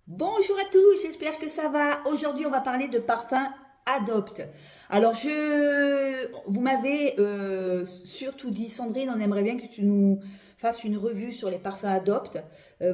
Bonjour à tous, j'espère que ça va. Aujourd'hui, on va parler de parfum Adopte. Alors, vous m'avez surtout dit, Sandrine, on aimerait bien que tu nous fasses une revue sur les parfums Adopte,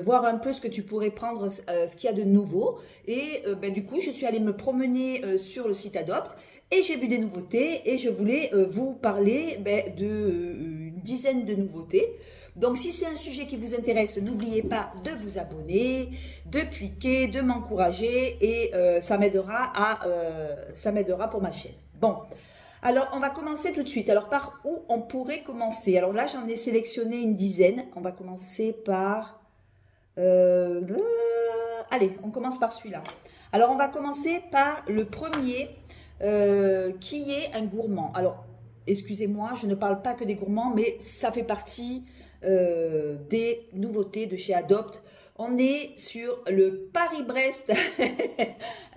voir un peu ce que tu pourrais prendre, ce qu'il y a de nouveau. Et du coup, je suis allée me promener sur le site Adopte et j'ai vu des nouveautés et je voulais vous parler une dizaine de nouveautés. Donc, si c'est un sujet qui vous intéresse, n'oubliez pas de vous abonner, de cliquer, de m'encourager et ça m'aidera pour ma chaîne. Bon, alors on va commencer tout de suite. Alors, par où on pourrait commencer? Alors là, j'en ai sélectionné une dizaine. On va commencer par... allez, on commence par celui-là. Alors, on va commencer par le premier qui est un gourmand. Alors, excusez-moi, je ne parle pas que des gourmands, mais ça fait partie des nouveautés de chez Adopt. On est sur le Paris-Brest,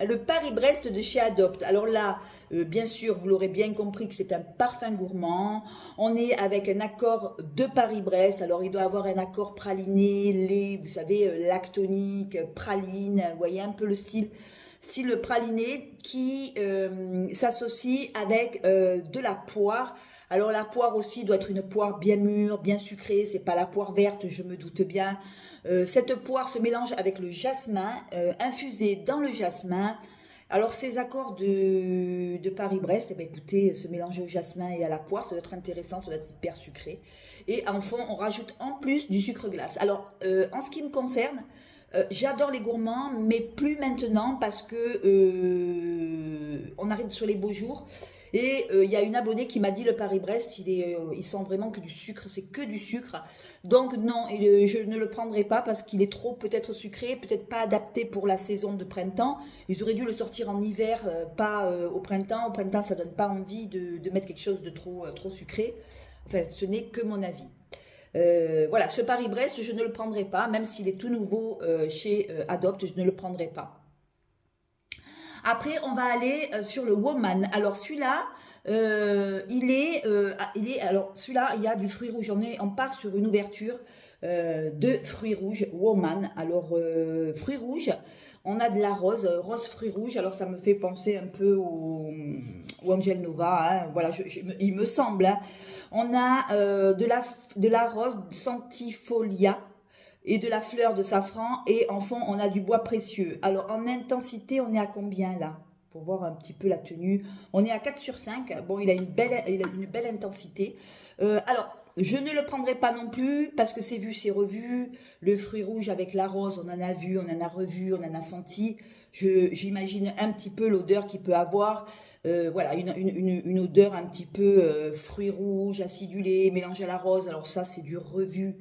le Paris-Brest de chez Adopt. Alors là, bien sûr, vous l'aurez bien compris que c'est un parfum gourmand. On est avec un accord de Paris-Brest. Alors il doit avoir un accord praliné, lait, vous savez, lactonique, praline. Vous voyez un peu le style praliné qui s'associe avec de la poire. Alors la poire aussi doit être une poire bien mûre, bien sucrée, c'est pas la poire verte, je me doute bien. Cette poire se mélange avec le jasmin, infusé dans le jasmin. Alors ces accords de Paris-Brest, eh bien, écoutez, se mélanger au jasmin et à la poire, ça doit être intéressant, ça doit être hyper sucré. Et en fond, on rajoute en plus du sucre glace. Alors en ce qui me concerne, j'adore les gourmands, mais plus maintenant parce que on arrive sur les beaux jours. Et il y a une abonnée qui m'a dit le Paris-Brest, il sent vraiment que du sucre, c'est que du sucre. Donc non, je ne le prendrai pas parce qu'il est trop peut-être sucré, peut-être pas adapté pour la saison de printemps. Ils auraient dû le sortir en hiver, pas au printemps. Au printemps, ça donne pas envie de mettre quelque chose de trop sucré. Enfin, ce n'est que mon avis. Voilà, ce Paris-Brest, je ne le prendrai pas, même s'il est tout nouveau chez Adopt, je ne le prendrai pas. Après, on va aller sur le Woman. Alors celui-là, alors celui-là, il y a du fruit rouge. On part sur une ouverture de fruits rouges Woman. Alors fruits rouges, on a de la rose fruits rouges. Alors ça me fait penser un peu au Angel Nova. Hein. Voilà, il me semble. Hein. On a de la rose centifolia et de la fleur de safran et en fond on a du bois précieux. Alors en intensité on est à combien là? Pour voir un petit peu la tenue. On est à 4 sur 5. Bon, il a une belle intensité. Alors, je ne le prendrai pas non plus parce que c'est vu, c'est revu. Le fruit rouge avec la rose, on en a vu, on en a revu, on en a senti. J'imagine un petit peu l'odeur qu'il peut avoir. Voilà, une odeur un petit peu fruit rouge, acidulé, mélangé à la rose. Alors ça, c'est du revu.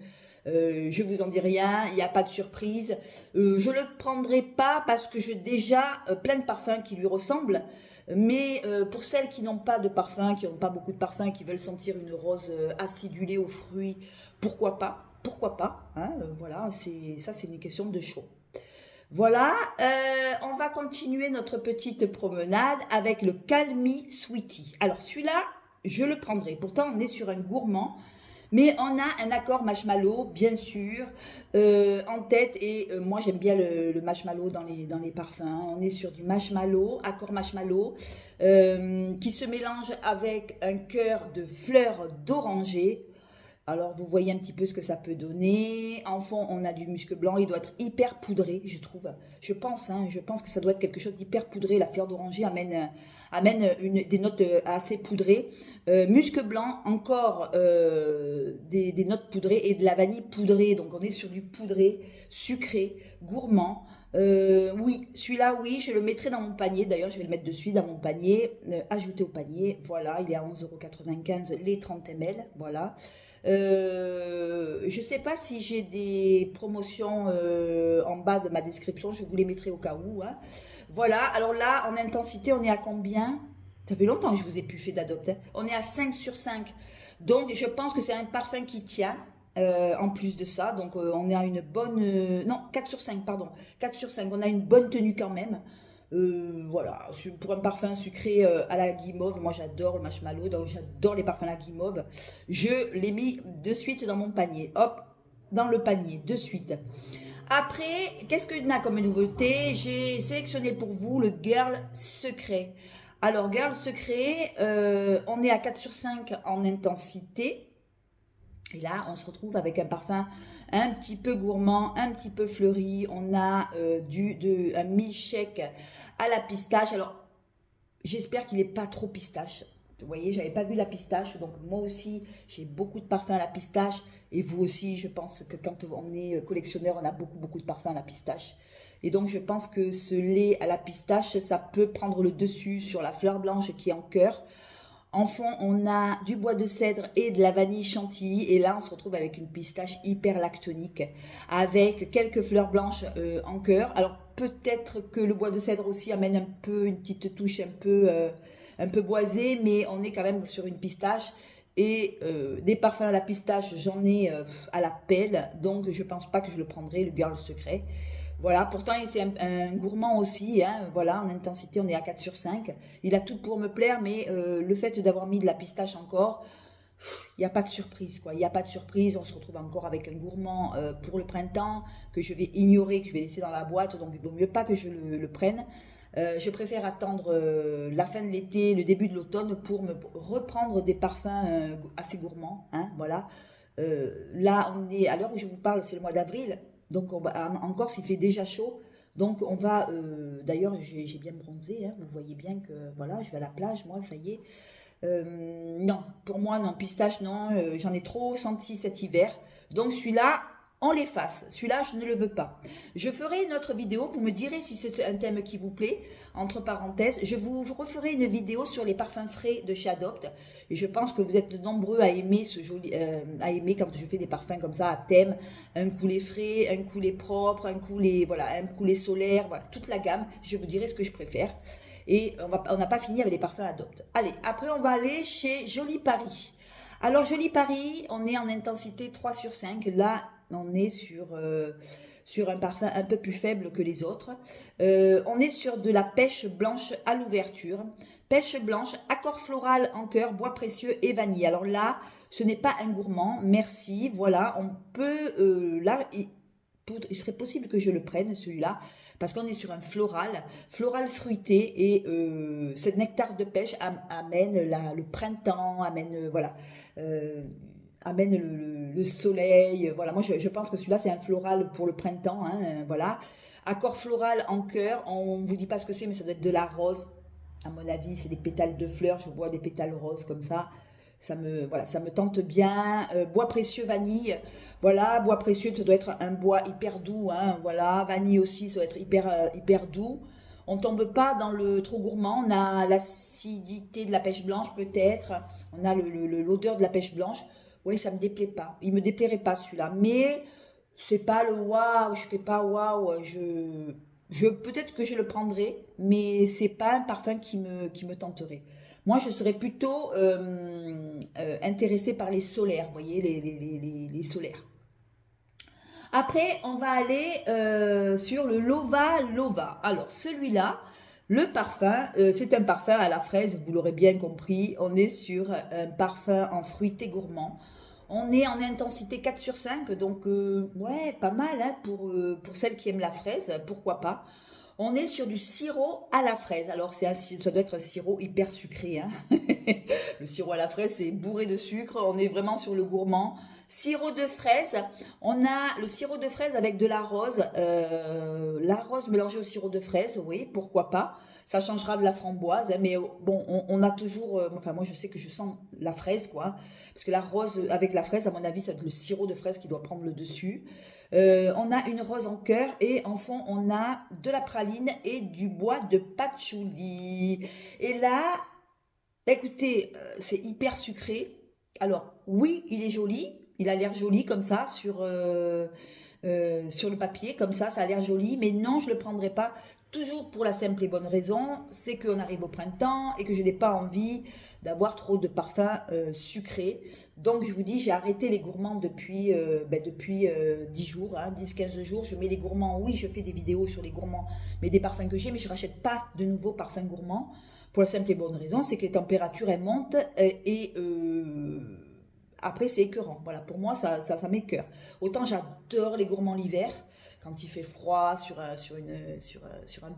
Je vous en dis rien, il n'y a pas de surprise. Je le prendrai pas parce que j'ai déjà plein de parfums qui lui ressemblent. Mais pour celles qui n'ont pas de parfum, qui n'ont pas beaucoup de parfum, qui veulent sentir une rose acidulée aux fruits, pourquoi pas? Pourquoi pas? Hein, voilà, c'est une question de choix. Voilà, on va continuer notre petite promenade avec le Calmi Sweetie. Alors celui-là, je le prendrai. Pourtant, on est sur un gourmand. Mais on a un accord marshmallow, bien sûr, en tête. Et moi, j'aime bien le marshmallow dans les parfums. Hein. On est sur du marshmallow, accord marshmallow, qui se mélange avec un cœur de fleurs d'oranger. Alors, vous voyez un petit peu ce que ça peut donner. En fond, on a du musc blanc. Il doit être hyper poudré, je trouve. Je pense que ça doit être quelque chose d'hyper poudré. La fleur d'oranger amène des notes assez poudrées. Musc blanc, encore des notes poudrées et de la vanille poudrée. Donc, on est sur du poudré, sucré, gourmand. Oui, celui-là, oui, je le mettrai dans mon panier. D'ailleurs, je vais le mettre de suite dans mon panier. Ajouter au panier. Voilà, il est à 11,95 € les 30 ml. Voilà. Je ne sais pas si j'ai des promotions en bas de ma description, je vous les mettrai au cas où. Hein. Voilà, alors là, en intensité, on est à combien? Ça fait longtemps que je vous ai plus fait d'adopte. Hein. On est à 5 sur 5. Donc, je pense que c'est un parfum qui tient. En plus de ça, donc on est à une bonne... non, 4 sur 5, pardon. 4 sur 5, on a une bonne tenue quand même. Voilà, pour un parfum sucré à la guimauve, moi j'adore le marshmallow, donc j'adore les parfums à la guimauve. Je l'ai mis de suite dans mon panier, hop, dans le panier, de suite. Après, qu'est-ce qu'on a comme nouveauté? J'ai sélectionné pour vous le Girl Secret. Alors, Girl Secret, on est à 4 sur 5 en intensité. Et là, on se retrouve avec un parfum un petit peu gourmand, un petit peu fleuri. On a un milkshake à la pistache. Alors, j'espère qu'il n'est pas trop pistache. Vous voyez, j'avais pas vu la pistache, donc moi aussi, j'ai beaucoup de parfums à la pistache. Et vous aussi, je pense que quand on est collectionneur, on a beaucoup de parfums à la pistache. Et donc, je pense que ce lait à la pistache, ça peut prendre le dessus sur la fleur blanche qui est en cœur. En fond, on a du bois de cèdre et de la vanille chantilly. Et là, on se retrouve avec une pistache hyper lactonique, avec quelques fleurs blanches en cœur. Alors, peut-être que le bois de cèdre aussi amène un peu une petite touche un peu boisée, mais on est quand même sur une pistache. Et des parfums à la pistache, j'en ai à la pelle. Donc, je ne pense pas que je le prendrai, le Girl Secret. Voilà, pourtant c'est un gourmand aussi, hein, voilà, en intensité on est à 4 sur 5. Il a tout pour me plaire, mais le fait d'avoir mis de la pistache encore, il n'y a pas de surprise, quoi. Il n'y a pas de surprise, on se retrouve encore avec un gourmand pour le printemps, que je vais ignorer, que je vais laisser dans la boîte, donc il vaut mieux pas que je le prenne. Je préfère attendre la fin de l'été, le début de l'automne pour me reprendre des parfums assez gourmands, hein, voilà. Là, on est à l'heure où je vous parle, c'est le mois d'avril. Donc en Corse, il fait déjà chaud. Donc on va, d'ailleurs j'ai bien bronzé, hein, vous voyez bien que voilà, je vais à la plage, moi, ça y est. Non, pour moi, non, pistache, non, j'en ai trop senti cet hiver. Donc celui-là, on l'efface. Celui-là, je ne le veux pas. Je ferai une autre vidéo, vous me direz si c'est un thème qui vous plaît. Entre parenthèses, je vous referai une vidéo sur les parfums frais de chez Adopt. Et je pense que vous êtes nombreux à aimer à aimer quand je fais des parfums comme ça à thème. Un coulé frais, un coulé propre, un coulé, voilà, un coulé solaire, voilà, toute la gamme. Je vous dirai ce que je préfère. Et on n'a pas fini avec les parfums Adopt. Allez, après on va aller chez Jolie Paris. Alors Jolie Paris, on est en intensité 3 sur 5. Là, on est sur un parfum un peu plus faible que les autres. On est sur de la pêche blanche à l'ouverture. Pêche blanche, accord floral en cœur, bois précieux et vanille. Alors là, ce n'est pas un gourmand, merci. Voilà, on peut... là, il serait possible que je le prenne, celui-là, parce qu'on est sur un floral fruité, et ce nectar de pêche amène le printemps, amène, voilà, amène le soleil. Voilà, moi je pense que celui-là c'est un floral pour le printemps, hein, voilà. Accord floral en cœur, on ne vous dit pas ce que c'est, mais ça doit être de la rose. À mon avis, c'est des pétales de fleurs, je vois des pétales roses comme ça. Voilà, ça me tente bien. Bois précieux, vanille. Voilà, bois précieux, ça doit être un bois hyper doux, hein, voilà. Vanille aussi, ça doit être hyper doux. On tombe pas dans le trop gourmand. On a l'acidité de la pêche blanche peut-être. On a l'odeur de la pêche blanche. Oui, ça me déplaît pas. Il me déplairait pas celui-là. Mais c'est pas le waouh. Je fais pas waouh. Peut-être que je le prendrai, mais c'est pas un parfum qui me tenterait. Moi, je serais plutôt intéressée par les solaires, vous voyez, les solaires. Après, on va aller sur le Lova Lova. Alors, celui-là, le parfum, c'est un parfum à la fraise, vous l'aurez bien compris. On est sur un parfum en fruité gourmand. On est en intensité 4 sur 5, donc ouais, pas mal, hein, pour celles qui aiment la fraise, pourquoi pas. On est sur du sirop à la fraise. Alors, ça doit être un sirop hyper sucré, hein. Le sirop à la fraise, c'est bourré de sucre. On est vraiment sur le gourmand. Sirop de fraise. On a le sirop de fraise avec de la rose mélangée au sirop de fraise, oui, pourquoi pas. Ça changera de la framboise, hein, mais bon, on a toujours... enfin, moi, je sais que je sens la fraise, quoi. Parce que la rose avec la fraise, à mon avis, c'est le sirop de fraise qui doit prendre le dessus. On a une rose en cœur, et en fond, on a de la praline et du bois de patchouli. Et là, écoutez, c'est hyper sucré. Alors, oui, il est joli. Il a l'air joli comme ça sur le papier, comme ça a l'air joli. Mais non, je ne le prendrai pas. Toujours pour la simple et bonne raison, c'est qu'on arrive au printemps et que je n'ai pas envie d'avoir trop de parfums sucrés. Donc, je vous dis, j'ai arrêté les gourmands depuis 10 jours, hein, 10-15 jours. Je mets les gourmands, oui, je fais des vidéos sur les gourmands, mais des parfums que j'ai, mais je ne rachète pas de nouveaux parfums gourmands. Pour la simple et bonne raison, c'est que les températures, elles montent et après, c'est écœurant. Voilà, pour moi, ça m'écœure. Autant j'adore les gourmands l'hiver. quand il fait froid sur un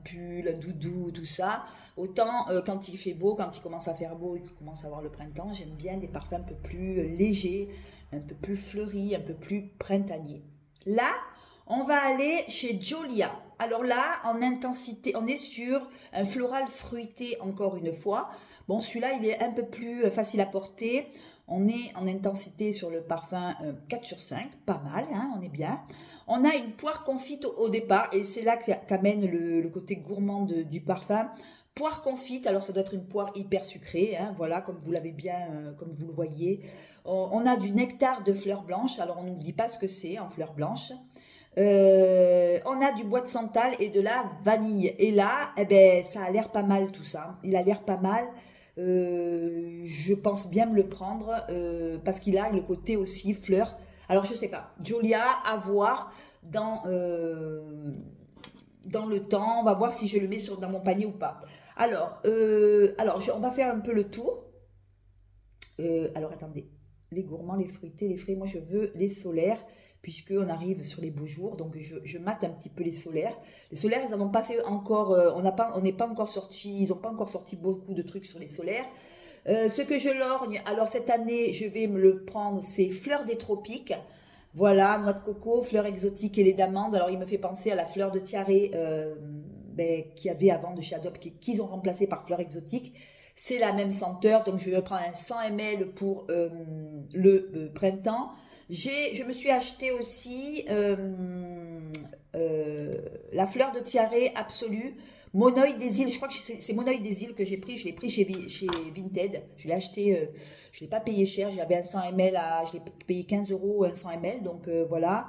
pull, un doudou, tout ça. Autant quand il fait beau, quand il commence à faire beau et qu'il commence à avoir le printemps, j'aime bien des parfums un peu plus légers, un peu plus fleuris, un peu plus printaniers. Là, on va aller chez Jolia. Alors là, en intensité, on est sur un floral fruité encore une fois. Bon, celui-là, il est un peu plus facile à porter. On est en intensité sur le parfum 4 sur 5, pas mal, hein, on est bien. On a une poire confite au départ, et c'est là qu'amène le côté gourmand du parfum. Poire confite, alors ça doit être une poire hyper sucrée, hein, voilà, comme vous l'avez bien, comme vous le voyez. On a du nectar de fleurs blanches, alors on ne nous dit pas ce que c'est en fleurs blanches. On a du bois de santal et de la vanille. Et là, eh ben, ça a l'air pas mal tout ça. Il a l'air pas mal. Je pense bien me le prendre parce qu'il a le côté aussi fleur. Alors je sais pas, Jolia à voir dans le temps. On va voir si je le mets dans mon panier ou pas. Alors, on va faire un peu le tour. Alors attendez, les gourmands, les fruités, les frais. Moi je veux les solaires, puisqu'on arrive sur les beaux jours, donc je mate un petit peu les solaires. Les solaires, ils n'en ont pas fait encore, on n'est pas encore sorti, ils n'ont pas encore sorti beaucoup de trucs sur les solaires. Ce que je lorgne, alors cette année, je vais me le prendre, c'est fleurs des tropiques. Voilà, noix de coco, fleurs exotiques et lait d'amande. Alors il me fait penser à la fleur de tiare qu'il y avait avant de chez Adobe, qu'ils ont remplacé par fleurs exotiques. C'est la même senteur, donc je vais me prendre un 100 ml pour le printemps. Je me suis acheté aussi la fleur de tiare absolue, Monoï des îles. Je crois que c'est Monoï des îles que j'ai pris. Je l'ai pris chez Vinted. Je l'ai acheté, je ne l'ai pas payé cher. J'avais un 100 ml, je l'ai payé 15 € un 100 ml. Donc voilà.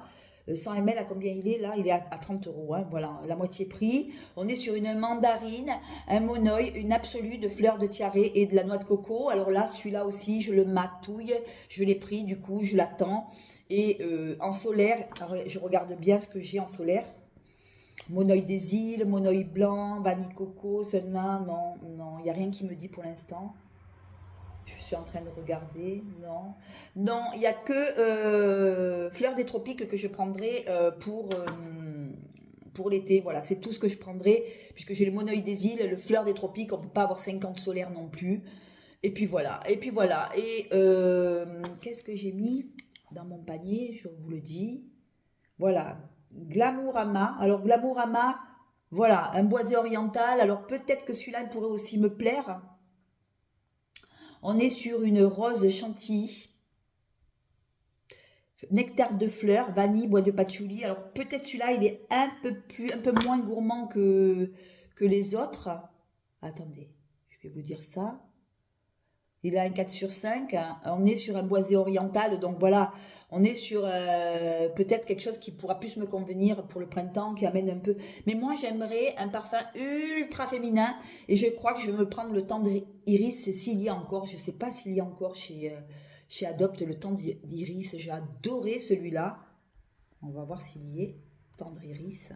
100 ml à combien il est là? Il est à 30 €, hein, voilà, la moitié prix. On est sur une mandarine, un monoï, une absolue de fleurs de tiare et de la noix de coco. Alors là, celui-là aussi, je le matouille. Je l'ai pris, du coup, je l'attends. Et en solaire, alors, je regarde bien ce que j'ai en solaire. Monoï des îles, monoï blanc, vanille coco, seulement, non, il n'y a rien qui me dit pour l'instant. Je suis en train de regarder, non, il n'y a que fleurs des tropiques que je prendrai pour l'été. Voilà, c'est tout ce que je prendrai, puisque j'ai le monoï des îles, le fleur des tropiques, on ne peut pas avoir 50 solaires non plus. Et puis voilà, et qu'est-ce que j'ai mis dans mon panier, je vous le dis. Voilà, Glamourama. Alors Glamourama, voilà, un boisé oriental. Alors peut-être que celui-là pourrait aussi me plaire. On est sur une rose chantilly, nectar de fleurs, vanille, bois de patchouli. Alors peut-être celui-là, il est un peu moins gourmand que les autres. Attendez, je vais vous dire ça. Il a un 4 sur 5. On est sur un boisé oriental. Donc voilà, on est sur peut-être quelque chose qui pourra plus me convenir pour le printemps, qui amène un peu. Mais moi, j'aimerais un parfum ultra féminin. Et je crois que je vais me prendre le Tendre Iris, s'il y a encore. Je ne sais pas s'il y a encore chez Adopt le Tendre Iris. J'ai adoré celui-là. On va voir s'il y est. Tendre Iris.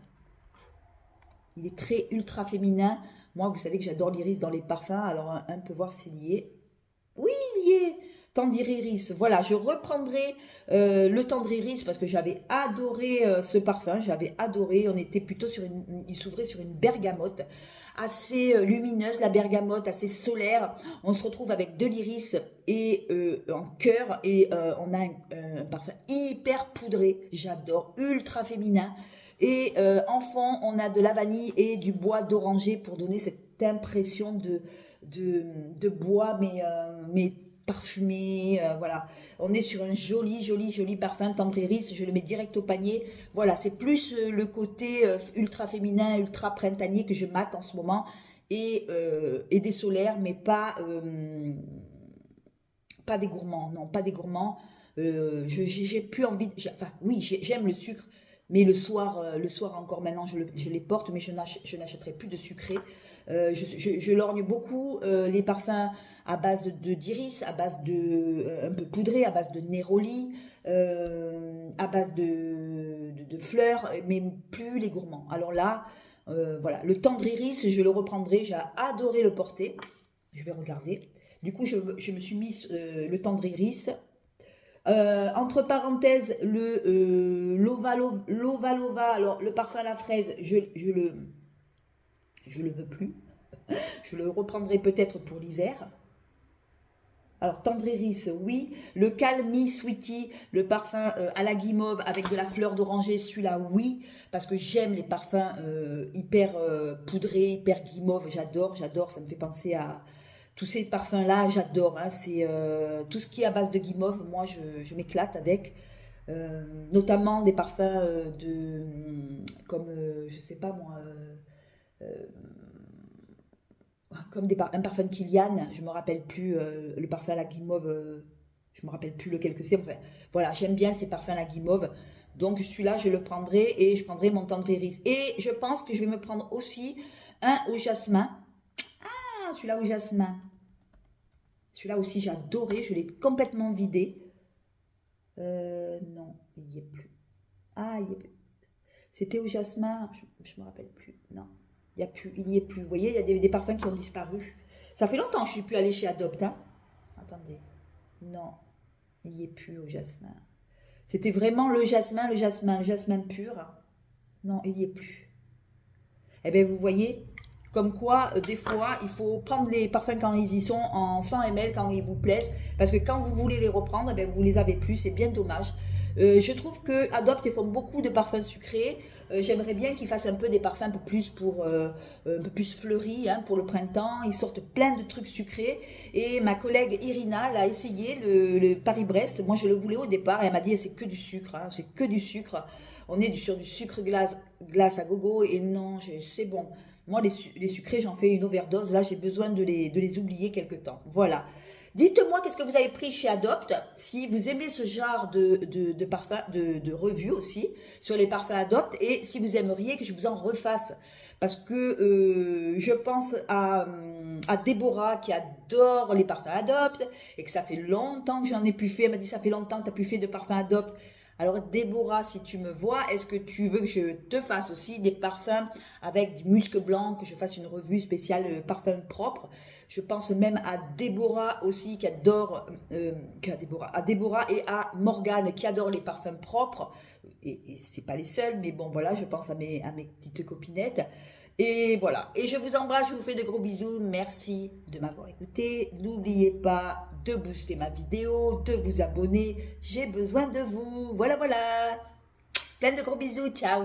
Il est très ultra féminin. Moi, vous savez que j'adore l'iris dans les parfums. Alors, on peut voir s'il y est. Oui, il y est. Tendre Iris. Voilà, je reprendrai le Tendre Iris parce que j'avais adoré ce parfum. J'avais adoré. On était plutôt sur il s'ouvrait sur une bergamote assez lumineuse, la bergamote assez solaire. On se retrouve avec de l'iris et en cœur et on a un parfum hyper poudré. J'adore, ultra féminin. Et en fond, on a de la vanille et du bois d'oranger pour donner cette impression de bois, mais parfumé. Voilà, on est sur un joli parfum Tendre Iris. Je le mets direct au panier. Voilà, c'est plus le côté ultra féminin, ultra printanier que je mate en ce moment. Et des solaires, mais pas des gourmands. Non, pas des gourmands. J'ai plus envie enfin oui, j'aime le sucre, mais le soir encore maintenant je les porte, mais je n'achèterai plus de sucré. Je lorgne beaucoup les parfums à base d'iris, à base un peu poudré, à base de néroli, à base de fleurs, mais plus les gourmands. Alors là, voilà, le Tendre Iris, je le reprendrai. J'ai adoré le porter. Je vais regarder. Du coup, je me suis mis le Tendre Iris. Entre parenthèses, le Lova Lova, alors le parfum à la fraise, je le veux plus. Je le reprendrai peut-être pour l'hiver. Alors, Tendre Iris, oui. Le Calm Me Sweetie, le parfum à la guimauve avec de la fleur d'oranger, celui-là, oui. Parce que j'aime les parfums hyper poudrés, hyper guimauve. J'adore, j'adore. Ça me fait penser à tous ces parfums-là. J'adore. Hein, c'est tout ce qui est à base de guimauve. Moi, je m'éclate avec. Notamment des parfums comme, je sais pas moi... comme un parfum de Kilian, je me rappelle plus le parfum à la guimauve, je me rappelle plus lequel que c'est. Enfin, voilà, j'aime bien ces parfums à la guimauve. Donc celui-là, je le prendrai et je prendrai mon Tendre Iris. Et je pense que je vais me prendre aussi un au jasmin. Ah, celui-là au jasmin. Celui-là aussi, j'ai adoré. Je l'ai complètement vidé. Non, il n'y est plus. Ah, il n'y est plus. C'était au jasmin. Je me rappelle plus. Non. Il n'y est plus. Vous voyez, il y a des parfums qui ont disparu. Ça fait longtemps que je ne suis plus allée chez Adopt. Hein. Attendez. Non, il n'y est plus au jasmin. C'était vraiment le jasmin pur. Non, il n'y est plus. Eh bien, vous voyez, comme quoi, des fois, il faut prendre les parfums quand ils y sont en 100 ml, quand ils vous plaisent. Parce que quand vous voulez les reprendre, eh bien, vous ne les avez plus. C'est bien dommage. Je trouve que Adopt, ils font beaucoup de parfums sucrés. J'aimerais bien qu'ils fassent un peu des parfums un peu plus un peu plus fleuris hein, pour le printemps. Ils sortent plein de trucs sucrés. Et ma collègue Irina, elle a essayé le Paris-Brest. Moi, je le voulais au départ et elle m'a dit c'est que du sucre, hein, c'est que du sucre. On est sur du sucre glace à gogo et non, c'est bon. Moi, les sucrés, j'en fais une overdose. Là, j'ai besoin de les oublier quelque temps. Voilà. Dites-moi qu'est-ce que vous avez pris chez Adopt, si vous aimez ce genre de parfum, de revue aussi, sur les parfums Adopt, et si vous aimeriez que je vous en refasse. Parce que je pense à Déborah qui adore les parfums Adopt, et que ça fait longtemps que j'en ai plus fait. Elle m'a dit, ça fait longtemps que tu n'as plus fait de parfums Adopt. Alors Déborah, si tu me vois, est-ce que tu veux que je te fasse aussi des parfums avec du musc blanc, que je fasse une revue spéciale parfum propre? Je pense même à Déborah aussi qui adore, à Déborah et à Morgane qui adore les parfums propres. Et c'est pas les seuls, mais bon voilà, je pense à mes petites copinettes. Et voilà, et je vous embrasse, je vous fais de gros bisous, merci de m'avoir écouté. N'oubliez pas de booster ma vidéo, de vous abonner, j'ai besoin de vous. Voilà, voilà, plein de gros bisous, ciao.